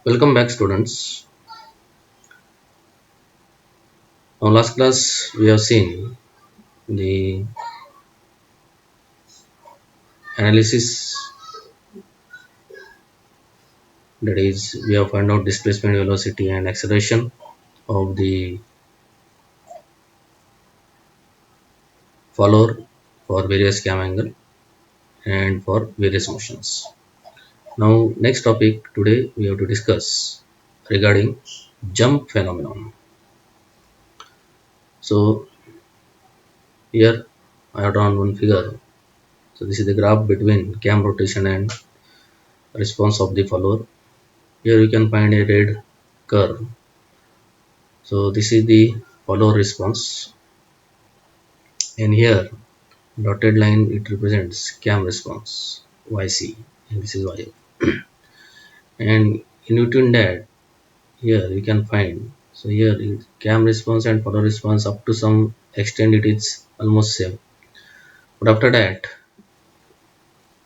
Welcome back, students. Now, last class we have seen the analysis, that is, we have found out displacement, velocity, and acceleration of the follower for various cam angle and for various motions. Now, next topic today we have to discuss regarding jump phenomenon. So, here I have drawn one figure. So, this is the graph between cam rotation and response of the follower. Here you can find a red curve. So this is the follower response, and here dotted line it represents cam response YC, and this is Y. And in between that, here you can find, so here cam response and follower response up to some extent it is almost same, but after that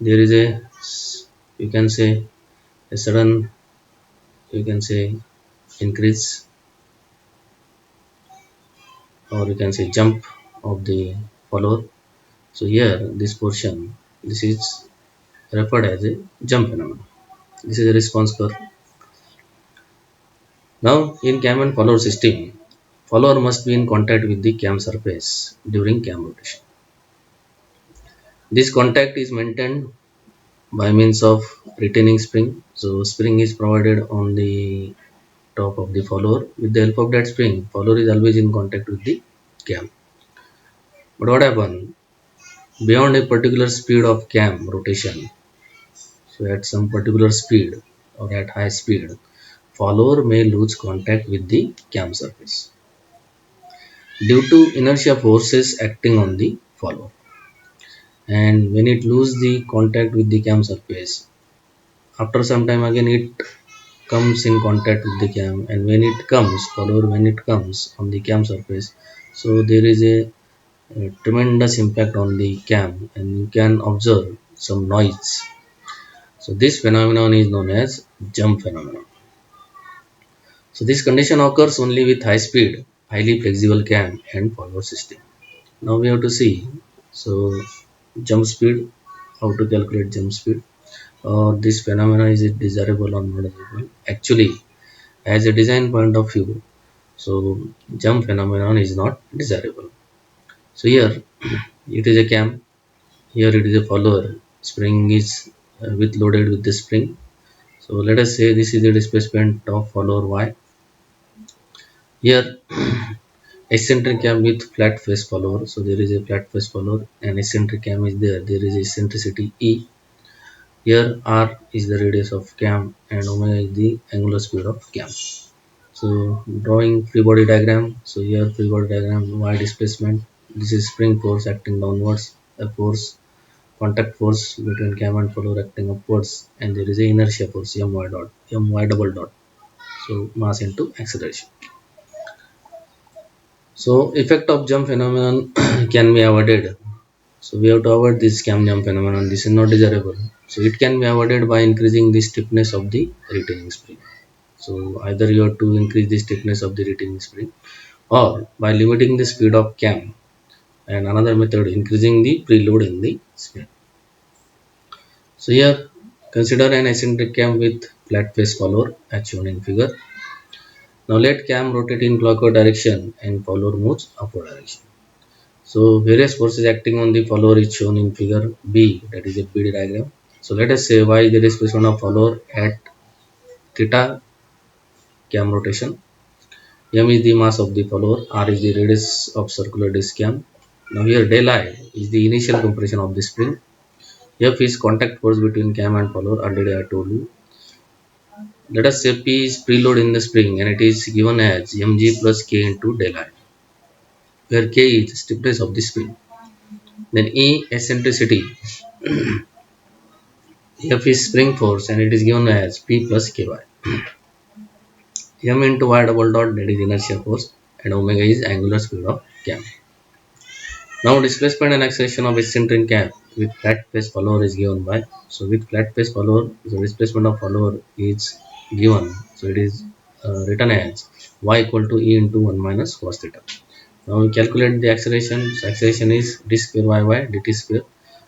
there is a, you can say, a sudden, you can say, increase, or you can say jump of the follower. So here this portion, this is referred as a jump phenomenon. This is a response curve. Now, in cam and follower system, follower must be in contact with the cam surface during cam rotation. This contact is maintained by means of retaining spring. So, spring is provided on the top of the follower. With the help of that spring, follower is always in contact with the cam. But what happens? Beyond a particular speed of cam rotation, so at some particular speed or at high speed, follower may lose contact with the cam surface due to inertia forces acting on the follower. And when it loses the contact with the cam surface, after some time again it comes in contact with the cam, and when it comes, follower, when it comes on the cam surface, so there is a tremendous impact on the cam, and you can observe some noise. So this phenomenon is known as jump phenomenon. So this condition occurs only with high speed, highly flexible cam and follower system. Now we have to see, so jump speed, how to calculate jump speed, or this phenomena, is it desirable or not desirable. Actually, as a design point of view, so jump phenomenon is not desirable. So here it is a cam, here it is a follower, spring is with loaded with the spring. So let us say this is the displacement of follower Y. Here eccentric cam with flat face follower, so there is a flat face follower and eccentric cam is there, there is eccentricity E. Here r is the radius of cam and omega is the angular speed of cam. So drawing free body diagram, so here free body diagram, y displacement, this is spring force acting downwards, a force, contact force between cam and follower acting upwards, and there is a inertia force my double dot, so mass into acceleration. So effect of jump phenomenon can be avoided. So we have to avoid this cam jump phenomenon. This is not desirable. So it can be avoided by increasing the stiffness of the retaining spring. So either you have to increase the stiffness of the retaining spring, or by limiting the speed of cam, and another method increasing the preload in the spring. So here consider an eccentric cam with flat face follower as shown in figure. Now let cam rotate in clockwise direction and follower moves upward direction. So various forces acting on the follower is shown in figure B, that is a PD diagram. So let us say y is the displacement of follower at theta cam rotation. M is the mass of the follower, R is the radius of circular disk cam. Now here del I is the initial compression of the spring. F is contact force between cam and follower, already I told you. Let us say P is preload in the spring and it is given as mg plus k into del I, where k is stiffness of the spring. Then E eccentricity, F is spring force and it is given as P plus ky. M into y double dot, that is inertia force, and omega is angular speed of cam. Now displacement and acceleration of eccentric cam with flat face follower is given by, so with flat face follower the displacement of follower is given. So it is written as y equal to e into 1 minus cos theta. Now we calculate the acceleration. So acceleration is d square y dt square.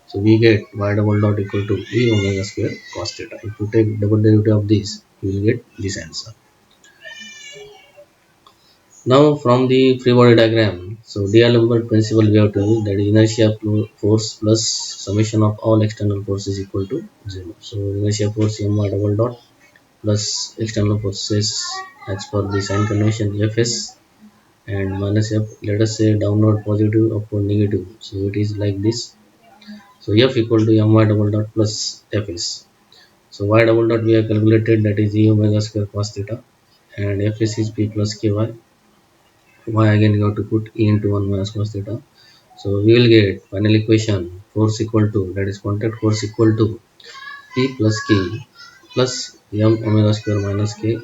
So we get y double dot equal to e omega square cos theta. If you take double derivative of this, you will get this answer. Now from the free body diagram, so D'Alembert principle we have to use, that is inertia force plus summation of all external forces equal to 0. So inertia force m double dot plus external forces as per the sign convention Fs and minus F, let us say downward positive, upward negative. So it is like this. So F equal to my double dot plus Fs. So y double dot we have calculated, that is e omega square cos theta, and Fs is p plus ky. Y again you have to put e into 1 minus cos theta. So we will get final equation force equal to, that is contact force equal to P plus K plus m omega square minus K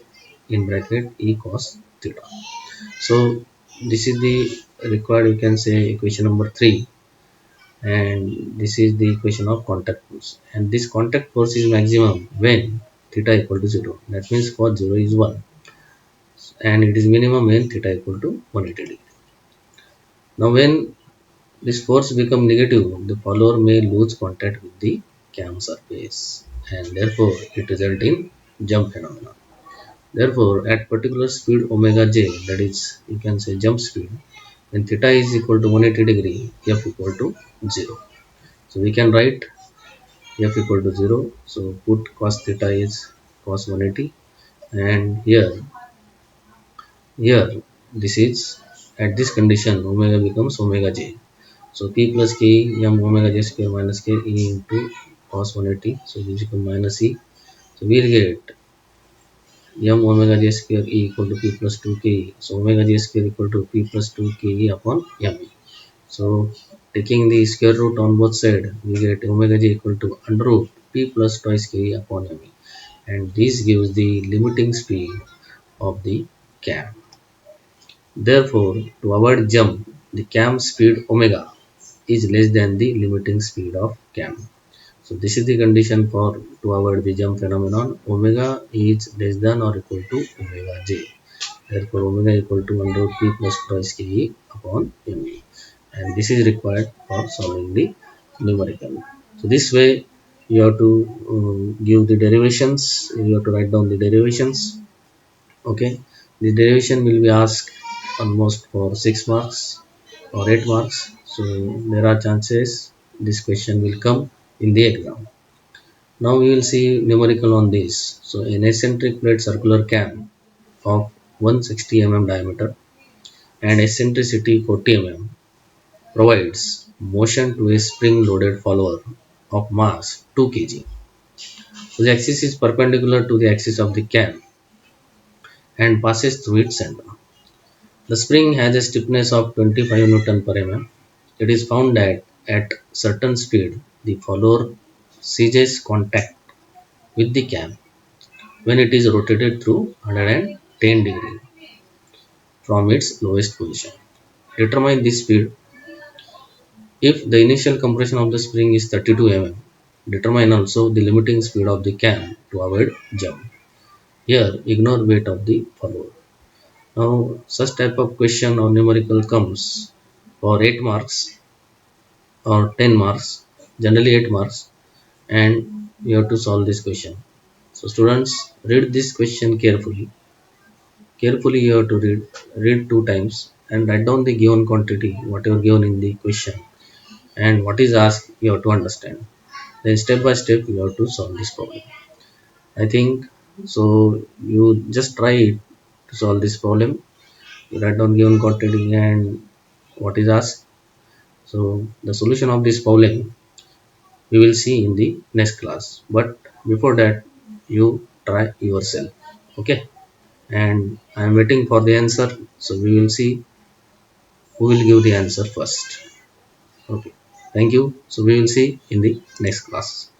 in bracket e cos theta. So this is the required, you can say, equation number 3, and this is the equation of contact force, and this contact force is maximum when theta equal to 0. That means cos 0 is 1, and it is minimum when theta equal to 180 degree. Now when this force become negative, the follower may lose contact with the cam surface, and therefore it result in jump phenomenon. Therefore, at particular speed omega j, that is you can say jump speed, when theta is equal to 180 degree, f equal to 0. So we can write f equal to 0. So put cos theta is cos 180, and here this is, at this condition omega becomes omega j. So p plus k m omega j square minus k e into cos 180. So this become minus e. So we'll get m omega j square e equal to p plus 2 ke. So omega j square equal to p plus 2 ke upon m e. So taking the square root on both sides, we get omega j equal to under root p plus twice ke upon m e. And this gives the limiting speed of the cam. Therefore, to avoid jump, the cam speed omega is less than the limiting speed of cam. So this is the condition for to avoid the jump phenomenon. Omega is less than or equal to omega j. Therefore, omega equal to under root p plus twice ke upon me. And this is required for solving the numerical. So this way you have to give the derivations. You have to write down the derivations. Okay, the derivation will be asked almost for 6 marks or 8 marks. So there are chances this question will come in the exam. Now we will see numerical on this. So an eccentric plate circular cam of 160 mm diameter and eccentricity 40 mm provides motion to a spring loaded follower of mass 2 kg. So the axis is perpendicular to the axis of the cam and passes through its center. The spring has a stiffness of 25 Newton per mm. It is found that at certain speed, the follower ceases contact with the cam when it is rotated through 110 degree from its lowest position. Determine the speed. If the initial compression of the spring is 32 mm, determine also the limiting speed of the cam to avoid jump. Here, ignore weight of the follower. Now, such type of question or numerical comes for 8 marks or 10 marks, generally 8 marks, and you have to solve this question. So students, read this question carefully. Carefully you have to read 2 times and write down the given quantity, whatever given in the question, and what is asked you have to understand. Then step by step you have to solve this problem. I think so. You just try it to solve this problem. You write down given quantity and what is asked. So the solution of this problem we will see in the next class, but before that you try yourself. Okay, and I am waiting for the answer, so we will see who will give the answer first. Okay, thank you. So we will see in the next class.